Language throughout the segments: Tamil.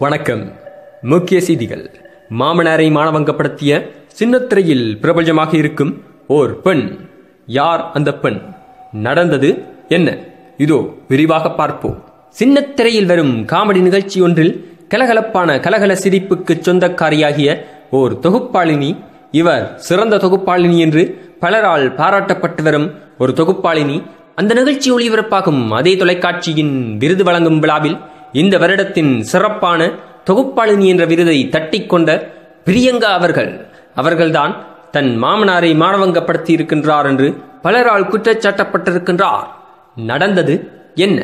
வணக்கம். முக்கிய செய்திகள். மாமனாரை மானவங்கப்படுத்திய சின்னத்திரையில் பிரபலமாக இருக்கும் ஓர் பெண். யார் அந்த பெண்? நடந்தது என்ன? இதோ விரிவாக பார்ப்போம். சின்னத்திரையில் வரும் காமெடி நிகழ்ச்சி ஒன்றில் கலகலப்பான கலகல சிரிப்புக்கு சொந்தக்காரியாகிய ஓர் தொகுப்பாளினி. இவர் சிறந்த தொகுப்பாளினி என்று பலரால் பாராட்டப்பட்டு வரும் ஒரு தொகுப்பாளினி. அந்த நிகழ்ச்சி ஒளிபரப்பாகும் அதே தொலைக்காட்சியின் விருது வழங்கும் விழாவில் இந்த வருடத்தின் சிறப்பான தொகுப்பாளினி என்ற விருதை தட்டிக்கொண்ட பிரியங்கா அவர்கள்தான் தன் மாமனாரை மானவங்கப்படுத்தி இருக்கின்றார் என்று பலரால் குற்றச்சாட்டப்பட்டிருக்கின்றார். நடந்தது என்ன?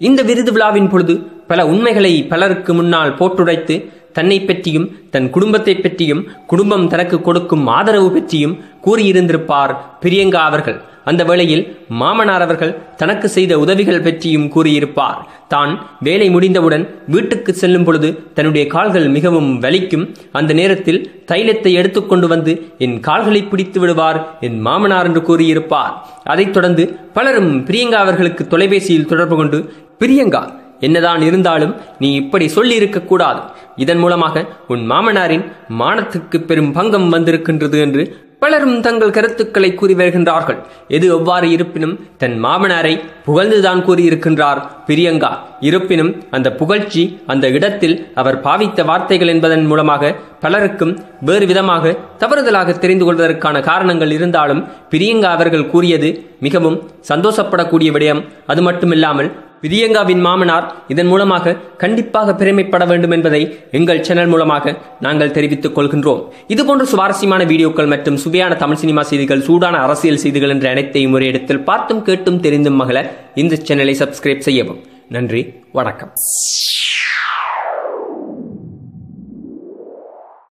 இந்த விருது விழாவின் பொழுது பல உண்மைகளை பலருக்கு முன்னால் போட்டுடைத்து தன்னை பற்றியும் தன் குடும்பத்தை பற்றியும் குடும்பம் தனக்கு கொடுக்கும் ஆதரவு பற்றியும் கூறியிருந்திருப்பார் பிரியங்கா அவர்கள். அந்த வேளையில் மாமனார் அவர்கள் தனக்கு செய்த உதவிகள் பற்றியும் கூறியிருப்பார். தான் வேலை முடிந்தவுடன் வீட்டுக்கு செல்லும் பொழுது தன்னுடைய கால்கள் மிகவும் வலிக்கும். அந்த நேரத்தில் தைலத்தை எடுத்துக்கொண்டு வந்து என் கால்களை பிடித்து விடுவார் என் மாமனார் என்று கூறியிருப்பார். அதைத் தொடர்ந்து பலரும் பிரியங்கா அவர்களுக்கு தொலைபேசியில் தொடர்பு கொண்டு, பிரியங்கா, என்னதான் இருந்தாலும் நீ இப்படி சொல்லி இருக்க கூடாது. இதன் மூலமாக உன் மாமனாரின் மானத்துக்கு பெரும் பங்கம் வந்திருக்கின்றது என்று பலரும் தங்கள் கருத்துக்களை கூறி வருகின்றார்கள். எது எவ்வாறு இருப்பினும் தன் மாமனாரை புகழ்ந்துதான் கூறியிருக்கின்றார் பிரியங்கா. இருப்பினும் அந்த புகழ்ச்சி அந்த இடத்தில் அவர் பாவித்த வார்த்தைகள் என்பதன் மூலமாக பலருக்கும் வேறு விதமாக தவறுதலாக தெரிந்து கொள்வதற்கான காரணங்கள் இருந்தாலும் பிரியங்கா அவர்கள் கூறியது மிகவும் சந்தோஷப்படக்கூடிய விடயம். அது மட்டுமில்லாமல் பிரியங்காவின் மாமனார் இதன் மூலமாக கண்டிப்பாக பெருமைப்பட வேண்டும் என்பதை எங்கள் சேனல் மூலமாக நாங்கள் தெரிவித்துக் கொள்கின்றோம். இதுபோன்ற சுவாரஸ்யமான வீடியோக்கள் மற்றும் சுவையான தமிழ் சினிமா செய்திகள், சூடான அரசியல் செய்திகள் என்ற அனைத்தையும் ஒரு இடத்தில் பார்த்தும் கேட்டும் தெரிந்தும் மகள இந்த சேனலை சப்ஸ்கிரைப் செய்யவும். நன்றி, வணக்கம்.